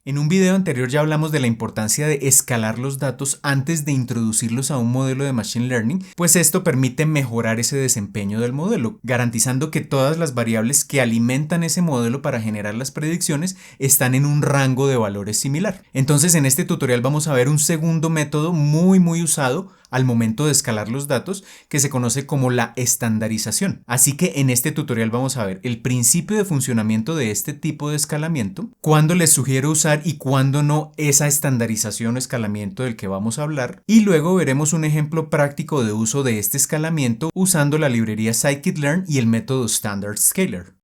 En un video anterior ya hablamos de la importancia de escalar los datos antes de introducirlos a un modelo de Machine Learning, pues esto permite mejorar ese desempeño del modelo, garantizando que todas las variables que alimentan ese modelo para generar las predicciones están en un rango de valores similar. Entonces en este tutorial vamos a ver un segundo método muy usado al momento de escalar los datos, que se conoce como la estandarización. Así que en este tutorial vamos a ver el principio de funcionamiento de este tipo de escalamiento, cuándo les sugiero usar y cuándo no esa estandarización o escalamiento del que vamos a hablar, y luego veremos un ejemplo práctico de uso de este escalamiento usando la librería scikit-learn y el método Standard Scaler.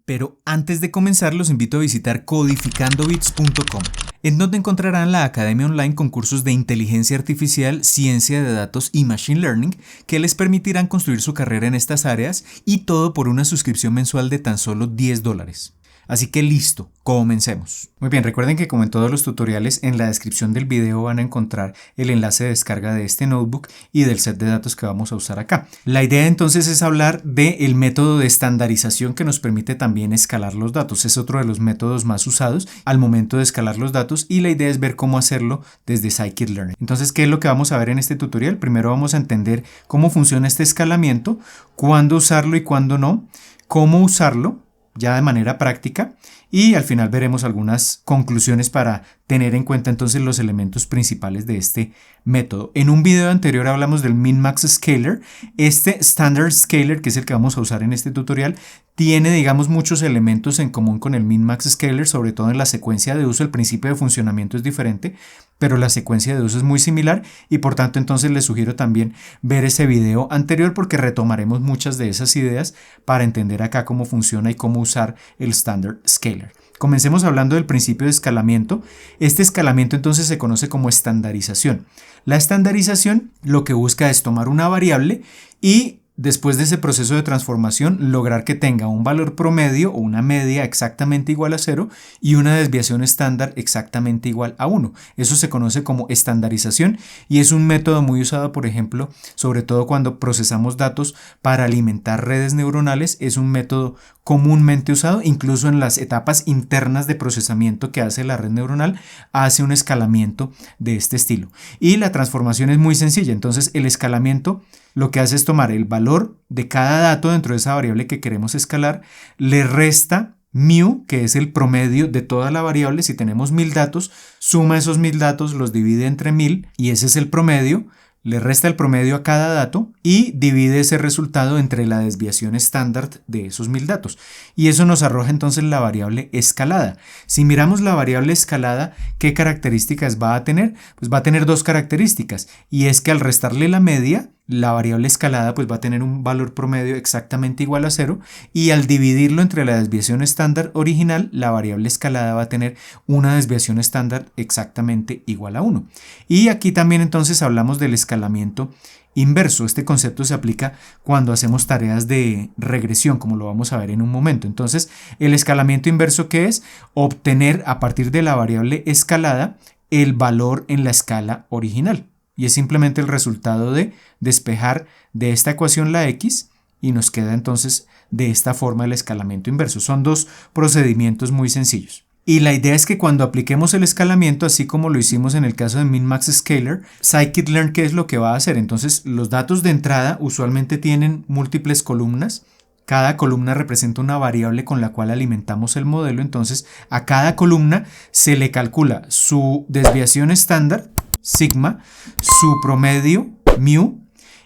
Pero antes de comenzar los invito a visitar codificandobits.com, en donde encontrarán la academia online con cursos de inteligencia artificial, ciencia de datos y machine learning que les permitirán construir su carrera en estas áreas, y todo por una suscripción mensual de tan solo $10. Así que listo, comencemos. Muy bien, recuerden que como en todos los tutoriales, en la descripción del video van a encontrar el enlace de descarga de este notebook y del set de datos que vamos a usar acá. La idea entonces es hablar del método de estandarización que nos permite también escalar los datos. Es otro de los métodos más usados al momento de escalar los datos, y la idea es ver cómo hacerlo desde scikit-learn. Entonces, ¿qué es lo que vamos a ver en este tutorial? Primero vamos a entender cómo funciona este escalamiento, cuándo usarlo y cuándo no, cómo usarlo ya de manera práctica, y al final veremos algunas conclusiones para tener en cuenta entonces los elementos principales de este método. En un video anterior hablamos del Min-Max Scaler. Este Standard Scaler, que es el que vamos a usar en este tutorial, tiene, digamos, muchos elementos en común con el Min-Max Scaler, sobre todo en la secuencia de uso. El principio de funcionamiento es diferente, pero la secuencia de uso es muy similar, y por tanto entonces les sugiero también ver ese video anterior, porque retomaremos muchas de esas ideas para entender acá cómo funciona y cómo usar el Standard Scaler. Comencemos hablando del principio de escalamiento. Este escalamiento entonces se conoce como estandarización. La estandarización lo que busca es tomar una variable y después de ese proceso de transformación lograr que tenga un valor promedio o una media exactamente igual a 0 y una desviación estándar exactamente igual a 1. Eso se conoce como estandarización, y es un método muy usado, por ejemplo, sobre todo cuando procesamos datos para alimentar redes neuronales. Es un método comúnmente usado, incluso en las etapas internas de procesamiento que hace la red neuronal, hace un escalamiento de este estilo. Y la transformación es muy sencilla. Entonces el escalamiento lo que hace es tomar el valor de cada dato dentro de esa variable que queremos escalar, le resta mu, que es el promedio de toda la variable. Si tenemos 1000 datos, suma esos 1000 datos, los divide entre 1000 y ese es el promedio. Le resta el promedio a cada dato y divide ese resultado entre la desviación estándar de esos 1000 datos. Y eso nos arroja entonces la variable escalada. Si miramos la variable escalada, ¿qué características va a tener? Pues va a tener dos características, y es que al restarle la media, la variable escalada pues va a tener un valor promedio exactamente igual a 0, y al dividirlo entre la desviación estándar original, la variable escalada va a tener una desviación estándar exactamente igual a 1. Y aquí también entonces hablamos del escalamiento inverso. Este concepto se aplica cuando hacemos tareas de regresión, como lo vamos a ver en un momento. Entonces, el escalamiento inverso, ¿qué es? Obtener a partir de la variable escalada el valor en la escala original. Y es simplemente el resultado de despejar de esta ecuación la x, y nos queda entonces de esta forma el escalamiento inverso. Son dos procedimientos muy sencillos. Y la idea es que cuando apliquemos el escalamiento, así como lo hicimos en el caso de Min-Max Scaler, scikit-learn, ¿qué es lo que va a hacer? Entonces, los datos de entrada usualmente tienen múltiples columnas. Cada columna representa una variable con la cual alimentamos el modelo. Entonces, a cada columna se le calcula su desviación estándar, sigma, su promedio, mu,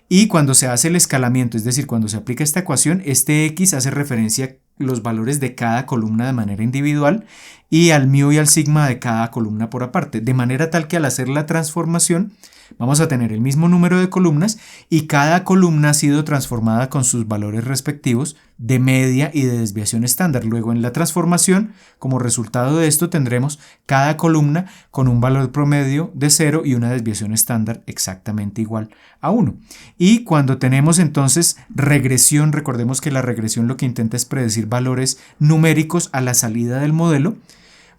y cuando se hace el escalamiento, es decir, cuando se aplica esta ecuación, este x hace referencia a los valores de cada columna de manera individual, y al mu y al sigma de cada columna por aparte, de manera tal que al hacer la transformación vamos a tener el mismo número de columnas, y cada columna ha sido transformada con sus valores respectivos de media y de desviación estándar. Luego, en la transformación, como resultado de esto, tendremos cada columna con un valor promedio de 0 y una desviación estándar exactamente igual a 1. Y cuando tenemos entonces regresión, recordemos que la regresión lo que intenta es predecir valores numéricos a la salida del modelo.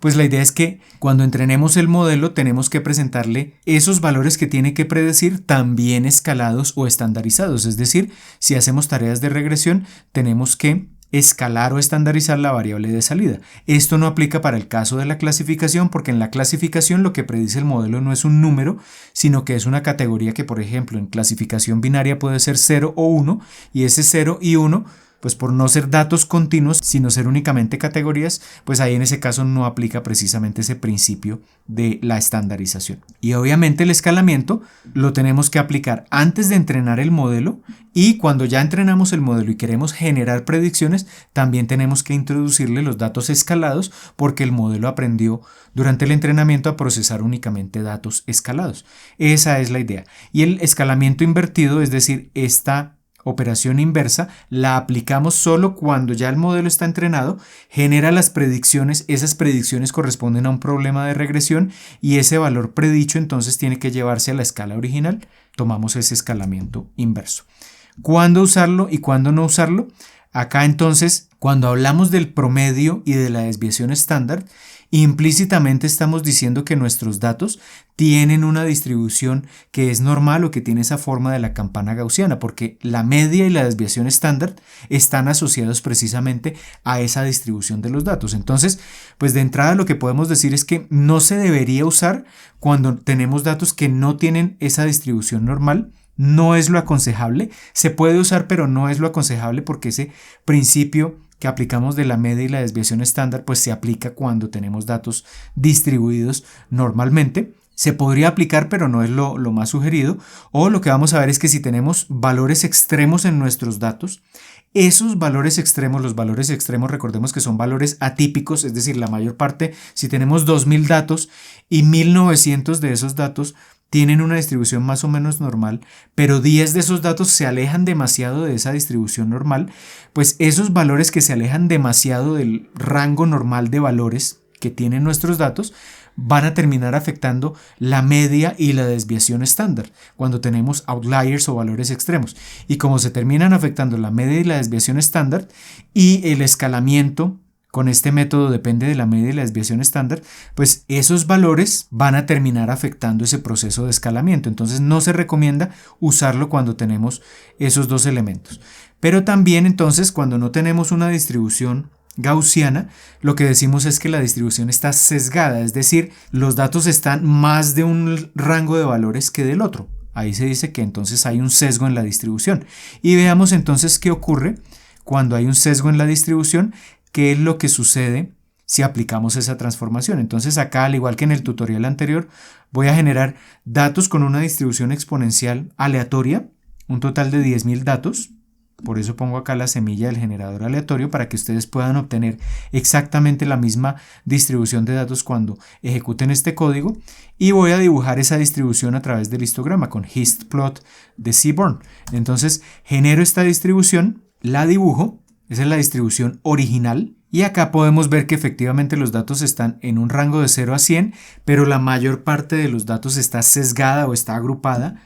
Pues la idea es que cuando entrenemos el modelo tenemos que presentarle esos valores que tiene que predecir también escalados o estandarizados. Es decir, si hacemos tareas de regresión tenemos que escalar o estandarizar la variable de salida. Esto no aplica para el caso de la clasificación, porque en la clasificación lo que predice el modelo no es un número, sino que es una categoría que, por ejemplo, en clasificación binaria puede ser 0 o 1, y ese 0 y 1, pues por no ser datos continuos, sino ser únicamente categorías, pues ahí en ese caso no aplica precisamente ese principio de la estandarización. Y obviamente el escalamiento lo tenemos que aplicar antes de entrenar el modelo, y cuando ya entrenamos el modelo y queremos generar predicciones, también tenemos que introducirle los datos escalados, porque el modelo aprendió durante el entrenamiento a procesar únicamente datos escalados. Esa es la idea. Y el escalamiento invertido, es decir, esta operación inversa, la aplicamos solo cuando ya el modelo está entrenado, genera las predicciones, esas predicciones corresponden a un problema de regresión y ese valor predicho entonces tiene que llevarse a la escala original. Tomamos ese escalamiento inverso. ¿Cuándo usarlo y cuándo no usarlo? Acá entonces, cuando hablamos del promedio y de la desviación estándar, implícitamente estamos diciendo que nuestros datos tienen una distribución que es normal o que tiene esa forma de la campana gaussiana, porque la media y la desviación estándar están asociados precisamente a esa distribución de los datos. Entonces, pues de entrada lo que podemos decir es que no se debería usar cuando tenemos datos que no tienen esa distribución normal. No es lo aconsejable. Se puede usar, pero no es lo aconsejable, porque ese principio que aplicamos de la media y la desviación estándar pues se aplica cuando tenemos datos distribuidos normalmente. Se podría aplicar, pero no es lo más sugerido. O lo que vamos a ver es que si tenemos valores extremos en nuestros datos, esos valores extremos, los valores extremos, recordemos que son valores atípicos, es decir, la mayor parte, si tenemos 2000 datos y 1900 de esos datos tienen una distribución más o menos normal, pero 10 de esos datos se alejan demasiado de esa distribución normal, pues esos valores que se alejan demasiado del rango normal de valores que tienen nuestros datos van a terminar afectando la media y la desviación estándar cuando tenemos outliers o valores extremos. Y como se terminan afectando la media y la desviación estándar, y el escalamiento con este método depende de la media y la desviación estándar, pues esos valores van a terminar afectando ese proceso de escalamiento. Entonces no se recomienda usarlo cuando tenemos esos dos elementos. Pero también entonces cuando no tenemos una distribución gaussiana, lo que decimos es que la distribución está sesgada, es decir, los datos están más de un rango de valores que del otro. Ahí se dice que entonces hay un sesgo en la distribución. Y veamos entonces qué ocurre cuando hay un sesgo en la distribución. ¿Qué es lo que sucede si aplicamos esa transformación? Entonces acá, al igual que en el tutorial anterior, voy a generar datos con una distribución exponencial aleatoria, un total de 10.000 datos. Por eso pongo acá la semilla del generador aleatorio para que ustedes puedan obtener exactamente la misma distribución de datos cuando ejecuten este código. Y voy a dibujar esa distribución a través del histograma con histplot de Seaborn. Entonces genero esta distribución, la dibujo. Esa es la distribución original y acá podemos ver que efectivamente los datos están en un rango de 0 a 100, pero la mayor parte de los datos está sesgada o está agrupada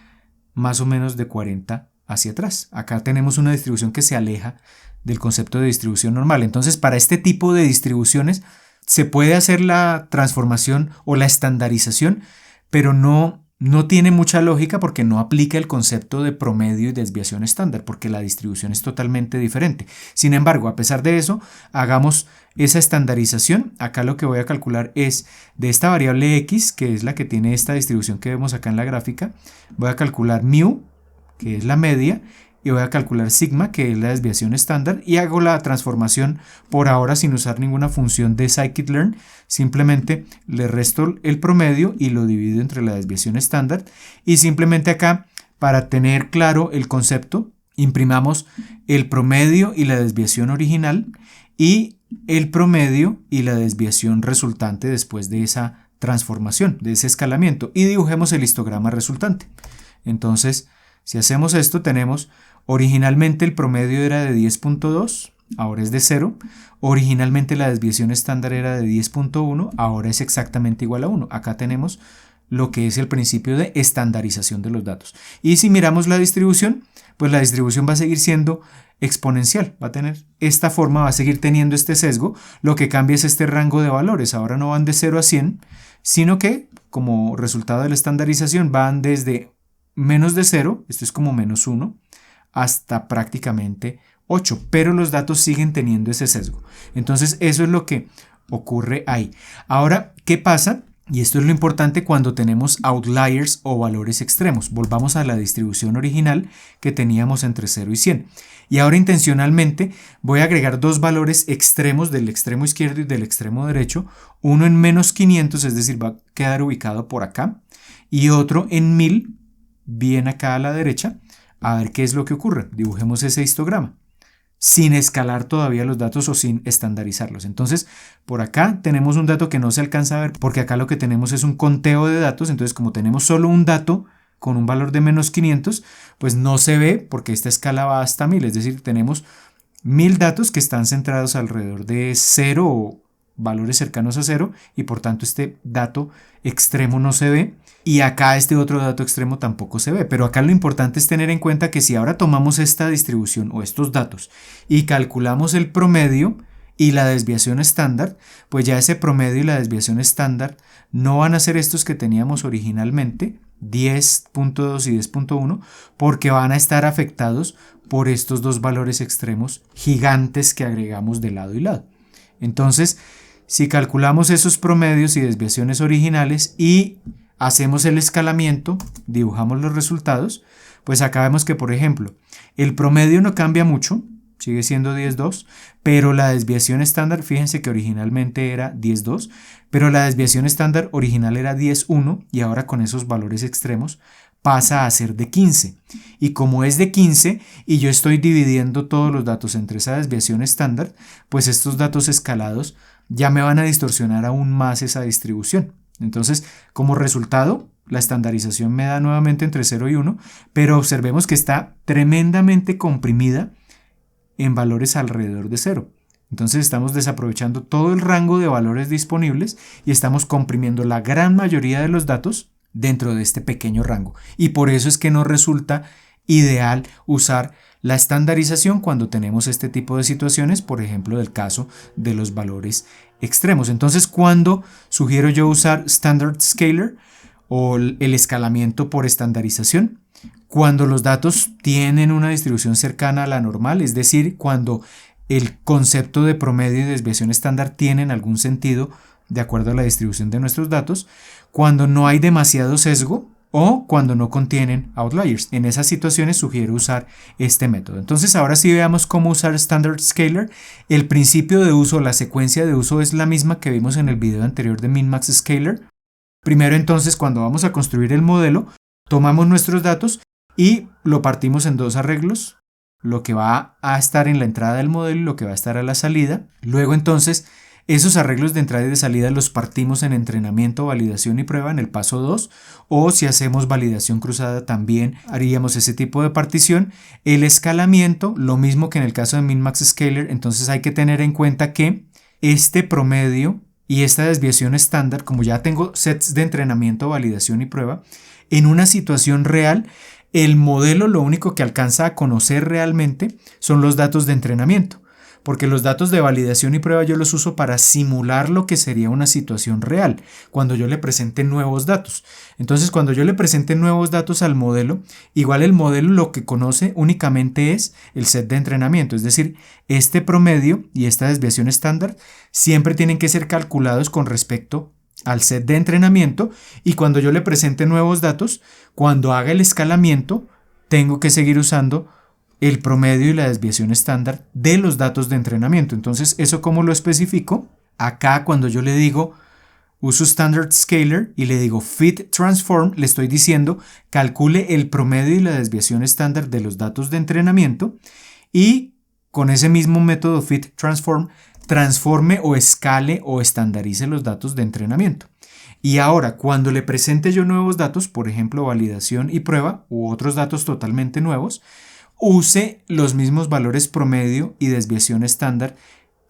más o menos de 40 hacia atrás. Acá tenemos una distribución que se aleja del concepto de distribución normal. Entonces, para este tipo de distribuciones se puede hacer la transformación o la estandarización, pero no tiene mucha lógica porque no aplica el concepto de promedio y desviación estándar, porque la distribución es totalmente diferente. Sin embargo, a pesar de eso, hagamos esa estandarización. Acá lo que voy a calcular es de esta variable x, que es la que tiene esta distribución que vemos acá en la gráfica, voy a calcular mu, que es la media, y voy a calcular sigma, que es la desviación estándar, y hago la transformación por ahora sin usar ninguna función de scikit-learn. Simplemente le resto el promedio y lo divido entre la desviación estándar, y simplemente acá, para tener claro el concepto, imprimamos el promedio y la desviación original y el promedio y la desviación resultante después de esa transformación, de ese escalamiento, y dibujemos el histograma resultante. Entonces, si hacemos esto, tenemos originalmente el promedio era de 10.2, ahora es de 0. Originalmente la desviación estándar era de 10.1, ahora es exactamente igual a 1. Acá tenemos lo que es el principio de estandarización de los datos. Y si miramos la distribución, pues la distribución va a seguir siendo exponencial, va a tener esta forma, va a seguir teniendo este sesgo. Lo que cambia es este rango de valores, ahora no van de 0 a 100, sino que como resultado de la estandarización van desde menos de 0, esto es como menos 1, hasta prácticamente 8, pero los datos siguen teniendo ese sesgo. Entonces eso es lo que ocurre ahí. Ahora, ¿qué pasa? Y esto es lo importante cuando tenemos outliers o valores extremos. Volvamos a la distribución original que teníamos entre 0 y 100. Y ahora intencionalmente voy a agregar dos valores extremos del extremo izquierdo y del extremo derecho. Uno en menos 500, es decir, va a quedar ubicado por acá. Y otro en 1000, bien acá a la derecha. A ver qué es lo que ocurre. Dibujemos ese histograma, sin escalar todavía los datos o sin estandarizarlos. Entonces, por acá tenemos un dato que no se alcanza a ver porque acá lo que tenemos es un conteo de datos. Entonces, como tenemos solo un dato con un valor de menos 500, pues no se ve porque esta escala va hasta 1000. Es decir, tenemos 1000 datos que están centrados alrededor de 0 o valores cercanos a 0 y por tanto este dato extremo no se ve. Y acá este otro dato extremo tampoco se ve, pero acá lo importante es tener en cuenta que si ahora tomamos esta distribución o estos datos y calculamos el promedio y la desviación estándar, pues ya ese promedio y la desviación estándar no van a ser estos que teníamos originalmente, 10.2 y 10.1, porque van a estar afectados por estos dos valores extremos gigantes que agregamos de lado y lado. Entonces, si calculamos esos promedios y desviaciones originales y hacemos el escalamiento, dibujamos los resultados, pues acá vemos que, por ejemplo, el promedio no cambia mucho, sigue siendo 10.2, pero la desviación estándar, fíjense que originalmente era 10.2, pero la desviación estándar original era 10.1 y ahora con esos valores extremos pasa a ser de 15. Y como es de 15 y yo estoy dividiendo todos los datos entre esa desviación estándar, pues estos datos escalados ya me van a distorsionar aún más esa distribución. Entonces, como resultado, la estandarización me da nuevamente entre 0 y 1, pero observemos que está tremendamente comprimida en valores alrededor de 0. Entonces estamos desaprovechando todo el rango de valores disponibles y estamos comprimiendo la gran mayoría de los datos dentro de este pequeño rango. Y por eso es que no resulta ideal usar la estandarización cuando tenemos este tipo de situaciones, por ejemplo, del caso de los valores extremos. Entonces, ¿cuándo sugiero yo usar Standard Scaler o el escalamiento por estandarización? Cuando los datos tienen una distribución cercana a la normal, es decir, cuando el concepto de promedio y desviación estándar tienen algún sentido de acuerdo a la distribución de nuestros datos, cuando no hay demasiado sesgo o cuando no contienen outliers. En esas situaciones sugiero usar este método. Entonces ahora sí veamos cómo usar Standard Scaler. El principio de uso, la secuencia de uso es la misma que vimos en el video anterior de Min-Max Scaler. Primero entonces, cuando vamos a construir el modelo, tomamos nuestros datos y lo partimos en dos arreglos, lo que va a estar en la entrada del modelo y lo que va a estar a la salida. Luego entonces esos arreglos de entrada y de salida los partimos en entrenamiento, validación y prueba en el paso 2, o si hacemos validación cruzada también haríamos ese tipo de partición. El escalamiento, lo mismo que en el caso de Min-Max Scaler, entonces hay que tener en cuenta que este promedio y esta desviación estándar, como ya tengo sets de entrenamiento, validación y prueba, en una situación real, el modelo lo único que alcanza a conocer realmente son los datos de entrenamiento, porque los datos de validación y prueba yo los uso para simular lo que sería una situación real, cuando yo le presente nuevos datos. Entonces, cuando yo le presente nuevos datos al modelo, igual el modelo lo que conoce únicamente es el set de entrenamiento, es decir, este promedio y esta desviación estándar siempre tienen que ser calculados con respecto al set de entrenamiento, y cuando yo le presente nuevos datos, cuando haga el escalamiento, tengo que seguir usando el promedio y la desviación estándar de los datos de entrenamiento. Entonces, ¿eso cómo lo especifico? Acá, cuando yo le digo, uso Standard Scaler y le digo Fit Transform, le estoy diciendo, calcule el promedio y la desviación estándar de los datos de entrenamiento y con ese mismo método Fit Transform, transforme o escale o estandarice los datos de entrenamiento. Y ahora, cuando le presente yo nuevos datos, por ejemplo, validación y prueba u otros datos totalmente nuevos, use los mismos valores promedio y desviación estándar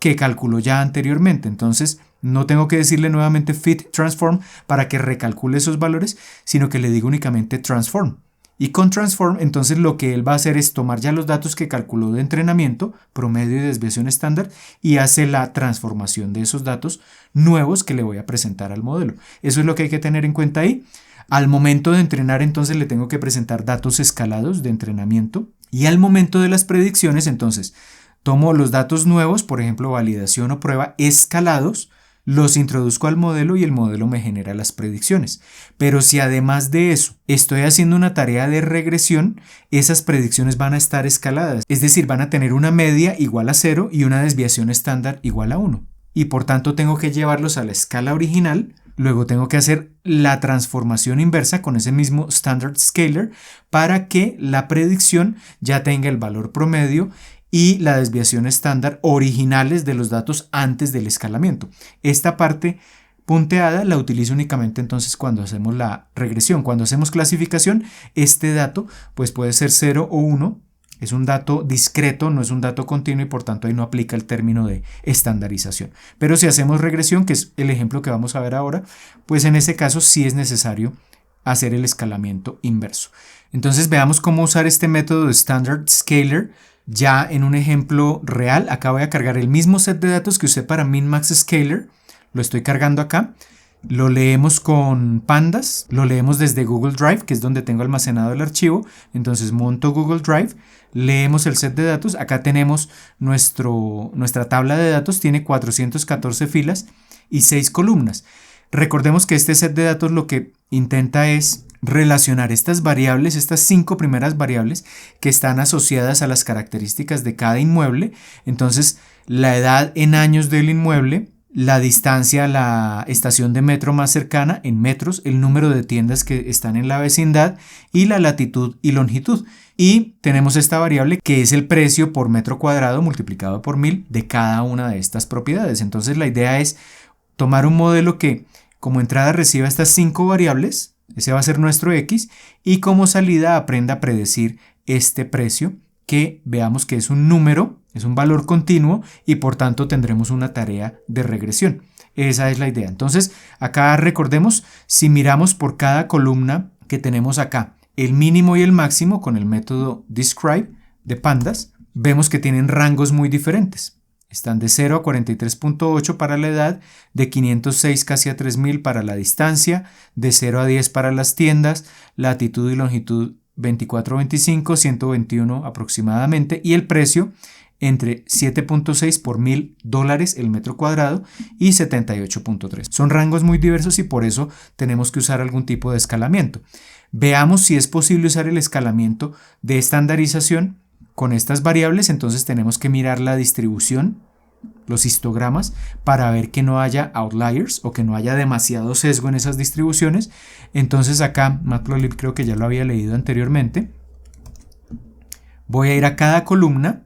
que calculó ya anteriormente. Entonces, no tengo que decirle nuevamente Fit Transform para que recalcule esos valores, sino que le digo únicamente Transform. Y con Transform, entonces lo que él va a hacer es tomar ya los datos que calculó de entrenamiento, promedio y desviación estándar, y hace la transformación de esos datos nuevos que le voy a presentar al modelo. Eso es lo que hay que tener en cuenta ahí. Al momento de entrenar, entonces le tengo que presentar datos escalados de entrenamiento Y al momento de las predicciones, entonces, tomo los datos nuevos, por ejemplo, validación o prueba, escalados, los introduzco al modelo y el modelo me genera las predicciones. Pero si además de eso estoy haciendo una tarea de regresión, esas predicciones van a estar escaladas. Es decir, van a tener una media igual a 0 y una desviación estándar igual a 1. Y por tanto tengo que llevarlos a la escala original. Luego tengo que hacer la transformación inversa con ese mismo Standard Scaler para que la predicción ya tenga el valor promedio y la desviación estándar originales de los datos antes del escalamiento. Esta parte punteada la utilizo únicamente entonces cuando hacemos la regresión. Cuando hacemos clasificación, este dato pues puede ser 0 o 1. Es un dato discreto, no es un dato continuo y por tanto ahí no aplica el término de estandarización. Pero si hacemos regresión, que es el ejemplo que vamos a ver ahora, pues en ese caso sí es necesario hacer el escalamiento inverso. Entonces veamos cómo usar este método de Standard Scaler ya en un ejemplo real. Acá voy a cargar el mismo set de datos que usé para Min-Max Scaler. Lo estoy cargando acá. Lo leemos con Pandas, lo leemos desde Google Drive, que es donde tengo almacenado el archivo. Entonces monto Google Drive, leemos el set de datos. Acá tenemos nuestra tabla de datos, tiene 414 filas y 6 columnas. Recordemos que este set de datos lo que intenta es relacionar estas variables, estas 5 primeras variables que están asociadas a las características de cada inmueble. Entonces, la edad en años del inmueble, la distancia a la estación de metro más cercana en metros, el número de tiendas que están en la vecindad y la latitud y longitud. Y tenemos esta variable que es el precio por metro cuadrado multiplicado por 1000 de cada una de estas propiedades. Entonces, la idea es tomar un modelo que como entrada reciba estas 5 variables, ese va a ser nuestro X, y como salida aprenda a predecir este precio, que veamos que es un número, es un valor continuo y por tanto tendremos una tarea de regresión. Esa es la idea. Entonces, acá recordemos, si miramos por cada columna que tenemos acá, el mínimo y el máximo con el método describe de Pandas, vemos que tienen rangos muy diferentes. Están de 0 a 43.8 para la edad, de 506 casi a 3000 para la distancia, de 0 a 10 para las tiendas, latitud y longitud 24-25, 121 aproximadamente, y el precio entre 7.6 por $1000 el metro cuadrado y 78.3. Son rangos muy diversos y por eso tenemos que usar algún tipo de escalamiento. Veamos si es posible usar el escalamiento de estandarización con estas variables. Entonces tenemos que mirar la distribución, los histogramas, para ver que no haya outliers o que no haya demasiado sesgo en esas distribuciones. Entonces acá, Matplotlib creo que ya lo había leído anteriormente. Voy a ir a cada columna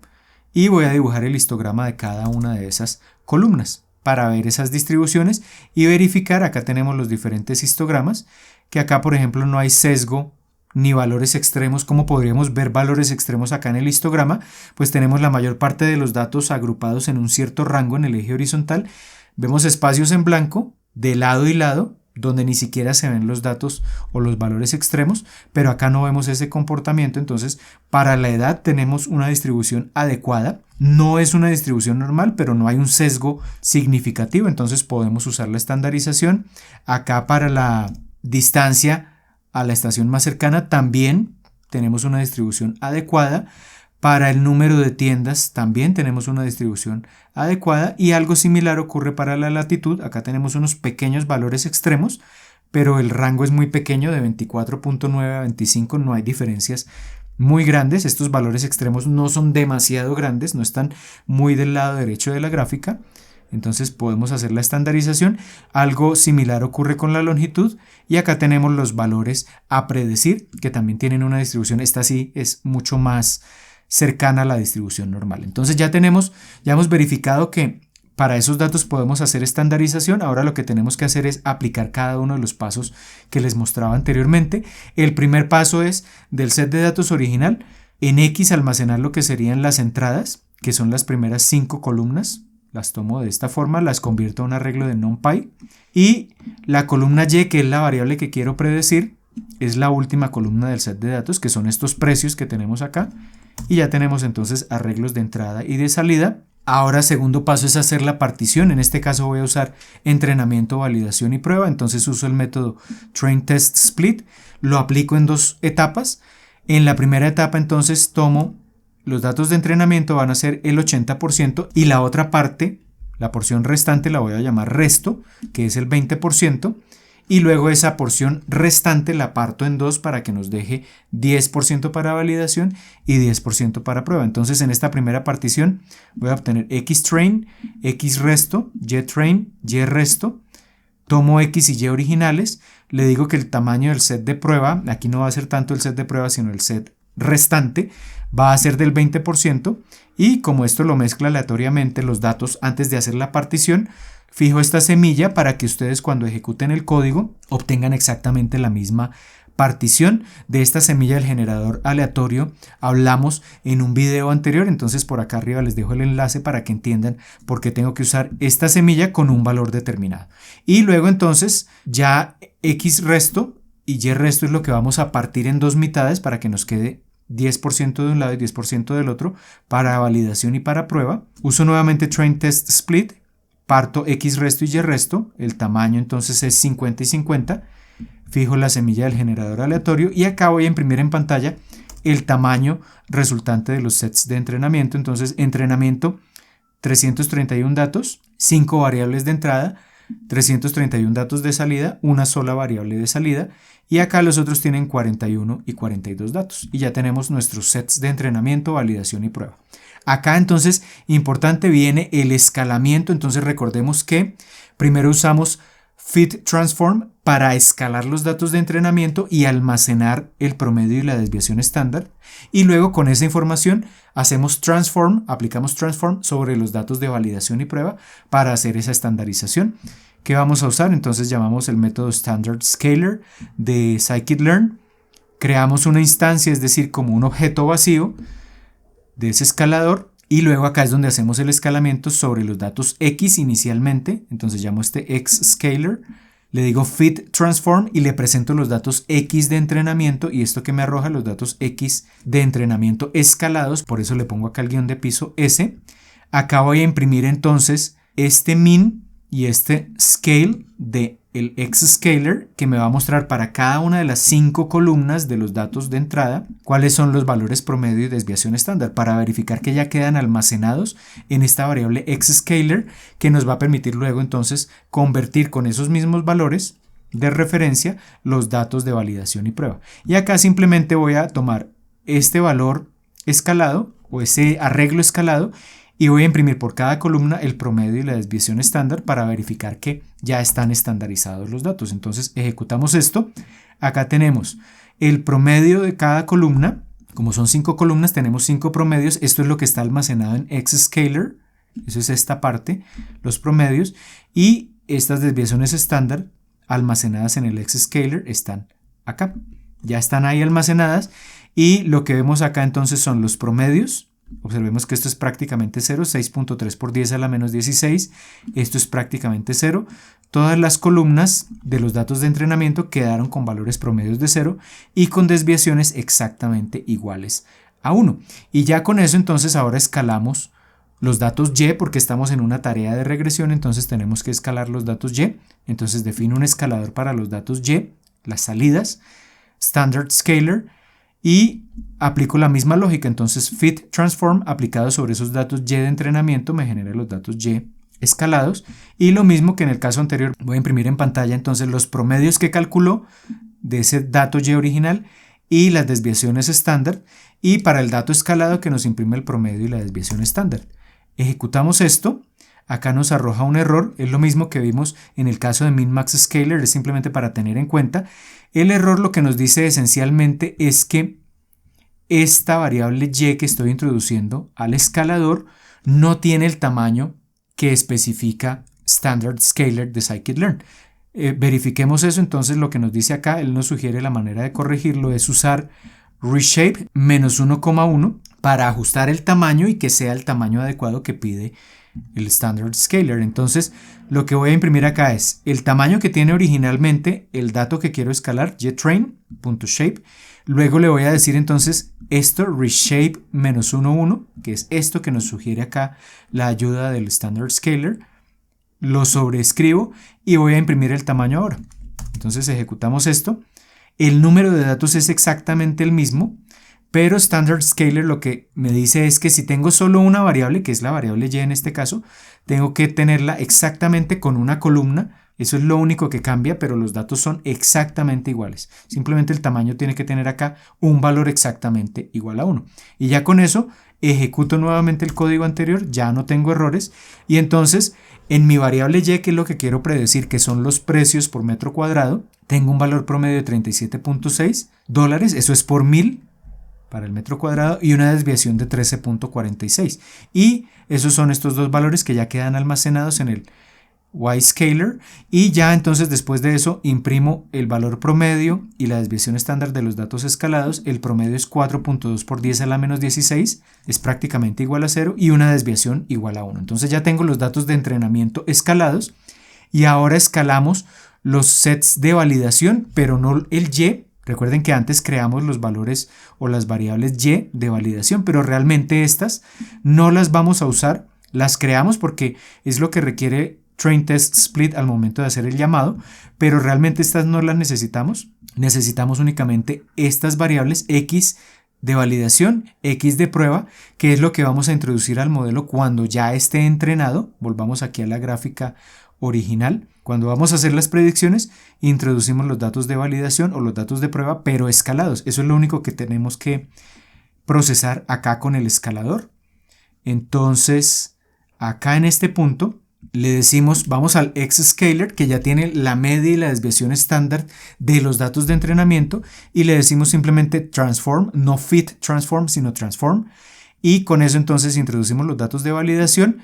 y voy a dibujar el histograma de cada una de esas columnas para ver esas distribuciones y verificar. Acá tenemos los diferentes histogramas, que acá por ejemplo no hay sesgo ni valores extremos. ¿Cómo podríamos ver valores extremos acá en el histograma? Pues tenemos la mayor parte de los datos agrupados en un cierto rango en el eje horizontal. Vemos espacios en blanco de lado y lado, donde ni siquiera se ven los datos o los valores extremos, pero acá no vemos ese comportamiento. Entonces, para la edad tenemos una distribución adecuada. No es una distribución normal, pero no hay un sesgo significativo, entonces podemos usar la estandarización. Acá para la distancia a la estación más cercana también tenemos una distribución adecuada. Para el número de tiendas también tenemos una distribución adecuada y algo similar ocurre para la latitud. Acá tenemos unos pequeños valores extremos, pero el rango es muy pequeño, de 24.9 a 25, no hay diferencias muy grandes. Estos valores extremos no son demasiado grandes, no están muy del lado derecho de la gráfica. Entonces podemos hacer la estandarización. Algo similar ocurre con la longitud y acá tenemos los valores a predecir, que también tienen una distribución. Esta sí es mucho más cercana a la distribución normal. Entonces ya hemos verificado que para esos datos podemos hacer estandarización. Ahora lo que tenemos que hacer es aplicar cada uno de los pasos que les mostraba anteriormente. El primer paso es del set de datos original, en X almacenar lo que serían las entradas, que son las primeras 5 columnas. Las tomo de esta forma, las convierto a un arreglo de NumPy, y la columna Y, que es la variable que quiero predecir, es la última columna del set de datos, que son estos precios que tenemos acá, y ya tenemos entonces arreglos de entrada y de salida. Ahora, segundo paso es hacer la partición. En este caso voy a usar entrenamiento, validación y prueba. Entonces uso el método train test split, lo aplico en 2 etapas. En la primera etapa entonces tomo los datos de entrenamiento van a ser el 80% y la otra parte, la porción restante, la voy a llamar resto, que es el 20%. Y luego esa porción restante la parto en dos para que nos deje 10% para validación y 10% para prueba. Entonces en esta primera partición voy a obtener xtrain, xresto, ytrain, yresto. Tomo x y y originales, le digo que el tamaño del set de prueba, aquí no va a ser tanto el set de prueba sino el set restante, va a ser del 20%, y como esto lo mezcla aleatoriamente los datos antes de hacer la partición, fijo esta semilla para que ustedes cuando ejecuten el código obtengan exactamente la misma partición. De esta semilla del generador aleatorio hablamos en un video anterior, entonces por acá arriba les dejo el enlace para que entiendan por qué tengo que usar esta semilla con un valor determinado. Y luego entonces ya x resto y y resto es lo que vamos a partir en dos mitades para que nos quede 10% de un lado y 10% del otro para validación y para prueba. Uso nuevamente train test split, parto x resto y y resto, el tamaño entonces es 50 y 50, fijo la semilla del generador aleatorio y acá voy a imprimir en pantalla el tamaño resultante de los sets de entrenamiento. Entonces entrenamiento 331 datos, 5 variables de entrada, 331 datos de salida, una sola variable de salida, y acá los otros tienen 41 y 42 datos y ya tenemos nuestros sets de entrenamiento, validación y prueba. Acá entonces importante viene el escalamiento. Entonces recordemos que primero usamos fit transform para escalar los datos de entrenamiento y almacenar el promedio y la desviación estándar, y luego con esa información hacemos transform, aplicamos transform sobre los datos de validación y prueba para hacer esa estandarización. ¿Qué vamos a usar? Entonces llamamos el método standard scaler de scikit-learn, creamos una instancia, es decir, como un objeto vacío de ese escalador, y luego acá es donde hacemos el escalamiento sobre los datos x inicialmente. Entonces llamo este xscaler, le digo fit transform y le presento los datos x de entrenamiento, y esto que me arroja los datos x de entrenamiento escalados, por eso le pongo acá el guión de piso s. Acá voy a imprimir entonces este min y este scale de el xscaler, que me va a mostrar para cada una de las 5 columnas de los datos de entrada cuáles son los valores promedio y desviación estándar, para verificar que ya quedan almacenados en esta variable xscaler, que nos va a permitir luego entonces convertir con esos mismos valores de referencia los datos de validación y prueba. Y acá simplemente voy a tomar este valor escalado o ese arreglo escalado y voy a imprimir por cada columna el promedio y la desviación estándar para verificar que ya están estandarizados los datos. Entonces ejecutamos esto. Acá tenemos el promedio de cada columna. Como son 5 columnas, tenemos 5 promedios. Esto es lo que está almacenado en xscaler. Eso es esta parte, los promedios. Y estas desviaciones estándar almacenadas en el xscaler están acá. Ya están ahí almacenadas. Y lo que vemos acá entonces son los promedios. Observemos que esto es prácticamente 0, 6.3 por 10 a la menos 16, esto es prácticamente 0. Todas las columnas de los datos de entrenamiento quedaron con valores promedios de 0 y con desviaciones exactamente iguales a 1. Y ya con eso entonces ahora escalamos los datos y, porque estamos en una tarea de regresión, entonces tenemos que escalar los datos y. Entonces defino un escalador para los datos y, las salidas, standard scaler, y aplico la misma lógica. Entonces fit transform aplicado sobre esos datos y de entrenamiento me genera los datos y escalados, y lo mismo que en el caso anterior voy a imprimir en pantalla entonces los promedios que calculó de ese dato y original y las desviaciones estándar, y para el dato escalado que nos imprime el promedio y la desviación estándar. Ejecutamos esto. Acá nos arroja un error, es lo mismo que vimos en el caso de min-max scaler, es simplemente para tener en cuenta. El error lo que nos dice esencialmente es que esta variable y que estoy introduciendo al escalador no tiene el tamaño que especifica standard scaler de scikit-learn. Verifiquemos eso. Entonces lo que nos dice acá, él nos sugiere la manera de corregirlo es usar reshape -1,1 para ajustar el tamaño y que sea el tamaño adecuado que pide el standard scaler. Entonces lo que voy a imprimir acá es el tamaño que tiene originalmente el dato que quiero escalar, ytrain.shape. Luego le voy a decir entonces esto, reshape -1,1, que es esto que nos sugiere acá la ayuda del standard scaler. Lo sobreescribo y voy a imprimir el tamaño ahora. Entonces ejecutamos esto. El número de datos es exactamente el mismo, pero Standard Scaler lo que me dice es que si tengo solo una variable, que es la variable y en este caso, tengo que tenerla exactamente con una columna. Eso es lo único que cambia, pero los datos son exactamente iguales. Simplemente el tamaño tiene que tener acá un valor exactamente igual a 1. Y ya con eso ejecuto nuevamente el código anterior, ya no tengo errores. Y entonces en mi variable y, que es lo que quiero predecir, que son los precios por metro cuadrado, tengo un valor promedio de $37.6. Eso es por 1000 para el metro cuadrado y una desviación de 13.46. Y esos son estos dos valores que ya quedan almacenados en el Y-Scaler, y ya entonces después de eso imprimo el valor promedio y la desviación estándar de los datos escalados. El promedio es 4.2 por 10 a la menos 16, es prácticamente igual a 0, y una desviación igual a 1. Entonces ya tengo los datos de entrenamiento escalados, y ahora escalamos los sets de validación, pero no el Y. Recuerden que antes creamos los valores o las variables Y de validación, pero realmente estas no las vamos a usar, las creamos porque es lo que requiere Train Test Split al momento de hacer el llamado, pero realmente estas no las necesitamos. Necesitamos únicamente estas variables X de validación, X de prueba, que es lo que vamos a introducir al modelo cuando ya esté entrenado. Volvamos aquí a la gráfica original. Cuando vamos a hacer las predicciones, introducimos los datos de validación o los datos de prueba, pero escalados. Eso es lo único que tenemos que procesar acá con el escalador. Entonces, acá en este punto, le decimos, vamos al X-Scaler, que ya tiene la media y la desviación estándar de los datos de entrenamiento, y le decimos simplemente transform, no fit transform, sino transform, y con eso entonces introducimos los datos de validación,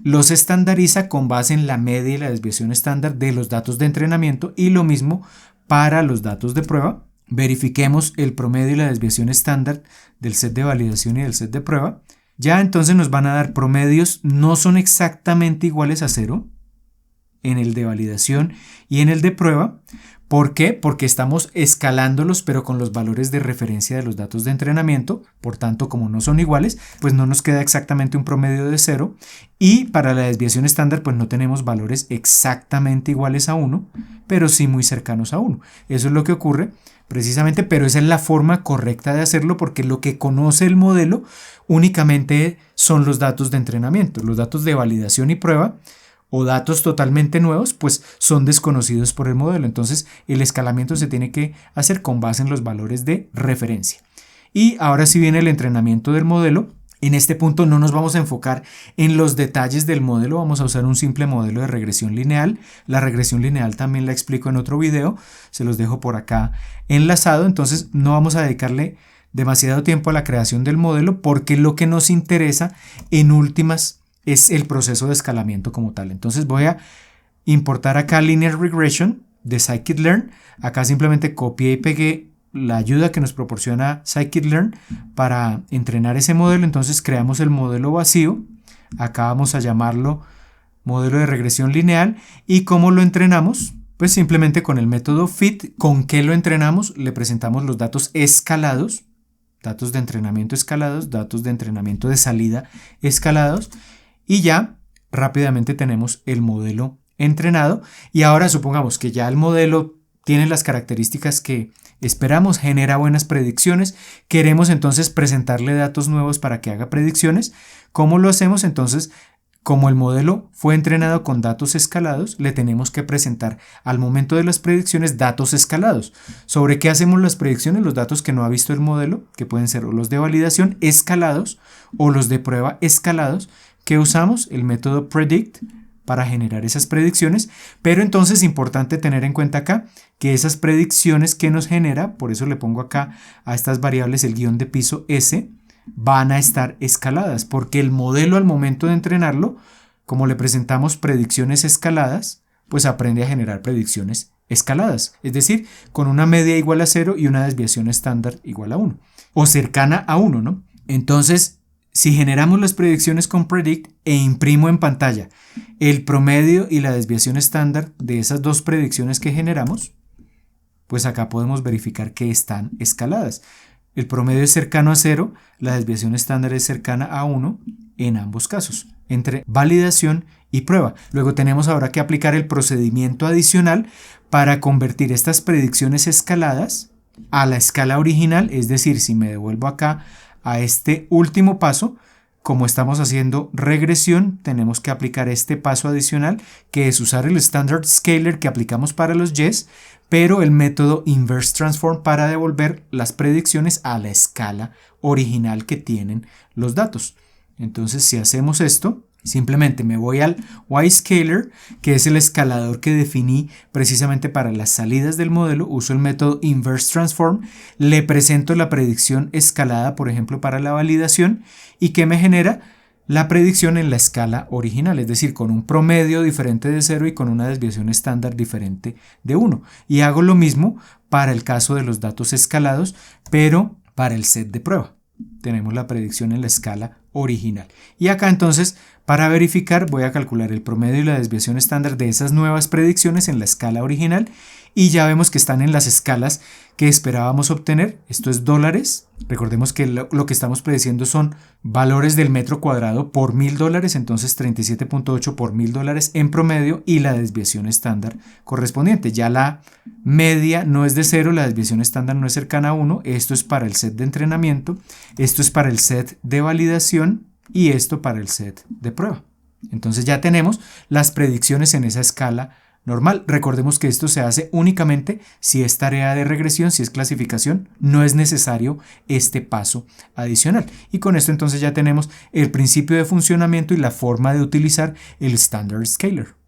los estandariza con base en la media y la desviación estándar de los datos de entrenamiento, y lo mismo para los datos de prueba. Verifiquemos el promedio y la desviación estándar del set de validación y del set de prueba. Ya entonces nos van a dar promedios, no son exactamente iguales a 0 en el de validación y en el de prueba. ¿Por qué? Porque estamos escalándolos, pero con los valores de referencia de los datos de entrenamiento. Por tanto, como no son iguales, pues no nos queda exactamente un promedio de 0. Y para la desviación estándar, pues no tenemos valores exactamente iguales a 1, pero sí muy cercanos a 1. Eso es lo que ocurre precisamente, pero esa es la forma correcta de hacerlo, porque lo que conoce el modelo únicamente son los datos de entrenamiento. Los datos de validación y prueba o datos totalmente nuevos, pues son desconocidos por el modelo. Entonces el escalamiento se tiene que hacer con base en los valores de referencia. Y ahora sí viene el entrenamiento del modelo. En este punto no nos vamos a enfocar en los detalles del modelo, vamos a usar un simple modelo de regresión lineal. La regresión lineal también la explico en otro video, se los dejo por acá enlazado. Entonces no vamos a dedicarle demasiado tiempo a la creación del modelo, porque lo que nos interesa en últimas es el proceso de escalamiento como tal. Entonces voy a importar acá Linear Regression de Scikit-learn. Acá simplemente copié y pegué la ayuda que nos proporciona Scikit-learn para entrenar ese modelo. Entonces creamos el modelo vacío. Acá vamos a llamarlo modelo de regresión lineal. ¿Y cómo lo entrenamos? Pues simplemente con el método fit. ¿Con qué lo entrenamos? Le presentamos los datos escalados, datos de entrenamiento escalados, datos de entrenamiento de salida escalados, y ya rápidamente tenemos el modelo entrenado. Y ahora supongamos que ya el modelo tiene las características que esperamos, genera buenas predicciones, queremos entonces presentarle datos nuevos para que haga predicciones. ¿Cómo lo hacemos? Entonces, como el modelo fue entrenado con datos escalados, le tenemos que presentar al momento de las predicciones datos escalados. ¿Sobre qué hacemos las predicciones? Los datos que no ha visto el modelo, que pueden ser los de validación escalados o los de prueba escalados, que usamos el método predict para generar esas predicciones. Pero entonces es importante tener en cuenta acá que esas predicciones que nos genera, por eso le pongo acá a estas variables el guión de piso S, van a estar escaladas, porque el modelo al momento de entrenarlo, como le presentamos predicciones escaladas, pues aprende a generar predicciones escaladas, es decir, con una media igual a 0 y una desviación estándar igual a 1, o cercana a 1, ¿no? Entonces, si generamos las predicciones con predict e imprimo en pantalla el promedio y la desviación estándar de esas dos predicciones que generamos, pues acá podemos verificar que están escaladas. El promedio es cercano a 0, la desviación estándar es cercana a 1 en ambos casos, entre validación y prueba. Luego tenemos ahora que aplicar el procedimiento adicional para convertir estas predicciones escaladas a la escala original, es decir, si me devuelvo acá a este último paso, como estamos haciendo regresión, tenemos que aplicar este paso adicional, que es usar el Standard Scaler que aplicamos para los Yes, pero el método Inverse Transform para devolver las predicciones a la escala original que tienen los datos. Entonces, si hacemos esto, simplemente me voy al Y-Scaler, que es el escalador que definí precisamente para las salidas del modelo, uso el método Inverse Transform, le presento la predicción escalada, por ejemplo, para la validación, y que me genera la predicción en la escala original, es decir, con un promedio diferente de 0 y con una desviación estándar diferente de 1. Y hago lo mismo para el caso de los datos escalados, pero para el set de prueba. Tenemos la predicción en la escala original. Y acá entonces, para verificar, voy a calcular el promedio y la desviación estándar de esas nuevas predicciones en la escala original y ya vemos que están en las escalas que esperábamos obtener. Esto es dólares. Recordemos que lo que estamos prediciendo son valores del metro cuadrado por $1000, entonces 37.8 por $1000 en promedio y la desviación estándar correspondiente. Ya la media no es de 0, la desviación estándar no es cercana a 1. Esto es para el set de entrenamiento, esto es para el set de validación y esto para el set de prueba. Entonces ya tenemos las predicciones en esa escala normal. Recordemos que esto se hace únicamente si es tarea de regresión, si es clasificación, no es necesario este paso adicional. Y con esto entonces ya tenemos el principio de funcionamiento y la forma de utilizar el Standard Scaler.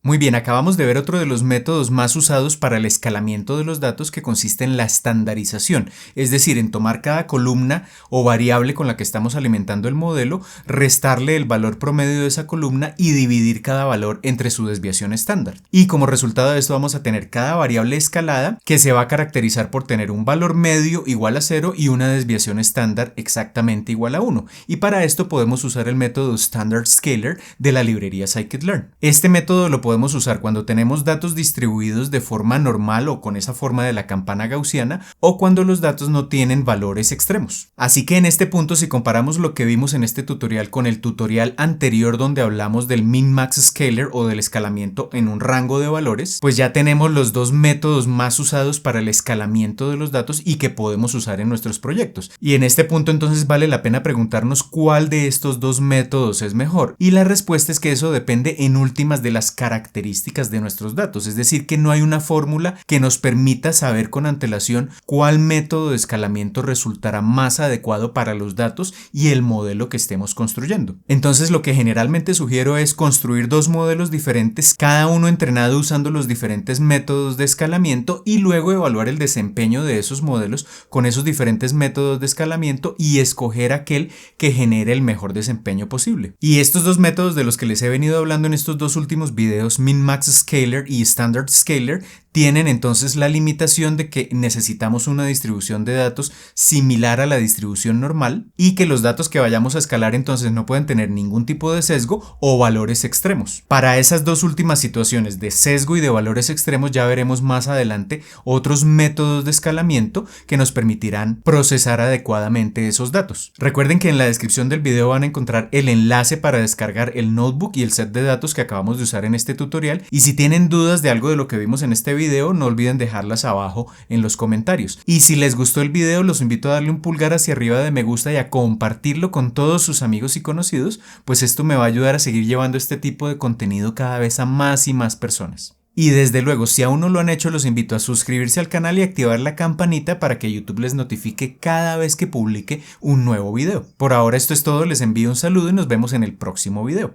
Muy bien, acabamos de ver otro de los métodos más usados para el escalamiento de los datos, que consiste en la estandarización, es decir, en tomar cada columna o variable con la que estamos alimentando el modelo, restarle el valor promedio de esa columna y dividir cada valor entre su desviación estándar. Y como resultado de esto vamos a tener cada variable escalada que se va a caracterizar por tener un valor medio igual a 0 y una desviación estándar exactamente igual a 1. Y para esto podemos usar el método Standard Scaler de la librería Scikit-learn. Este método lo podemos usar cuando tenemos datos distribuidos de forma normal o con esa forma de la campana gaussiana, o cuando los datos no tienen valores extremos. Así que en este punto, si comparamos lo que vimos en este tutorial con el tutorial anterior donde hablamos del Min-Max Scaler o del escalamiento en un rango de valores, pues ya tenemos los dos métodos más usados para el escalamiento de los datos y que podemos usar en nuestros proyectos. Y en este punto entonces vale la pena preguntarnos cuál de estos dos métodos es mejor. Y la respuesta es que eso depende en últimas de las características de nuestros datos, es decir, que no hay una fórmula que nos permita saber con antelación cuál método de escalamiento resultará más adecuado para los datos y el modelo que estemos construyendo. Entonces lo que generalmente sugiero es construir dos modelos diferentes, cada uno entrenado usando los diferentes métodos de escalamiento, y luego evaluar el desempeño de esos modelos con esos diferentes métodos de escalamiento y escoger aquel que genere el mejor desempeño posible. Y estos dos métodos de los que les he venido hablando en estos dos últimos videos, Min-Max Scaler y Standard Scaler, tienen entonces la limitación de que necesitamos una distribución de datos similar a la distribución normal y que los datos que vayamos a escalar entonces no pueden tener ningún tipo de sesgo o valores extremos. Para esas dos últimas situaciones de sesgo y de valores extremos ya veremos más adelante otros métodos de escalamiento que nos permitirán procesar adecuadamente esos datos. Recuerden que en la descripción del video van a encontrar el enlace para descargar el notebook y el set de datos que acabamos de usar en este tutorial, y si tienen dudas de algo de lo que vimos en este video, no olviden dejarlas abajo en los comentarios. Y si les gustó el video, los invito a darle un pulgar hacia arriba de me gusta y a compartirlo con todos sus amigos y conocidos, pues esto me va a ayudar a seguir llevando este tipo de contenido cada vez a más y más personas. Y desde luego, si aún no lo han hecho, los invito a suscribirse al canal y activar la campanita para que YouTube les notifique cada vez que publique un nuevo video. Por ahora esto es todo, les envío un saludo y nos vemos en el próximo video.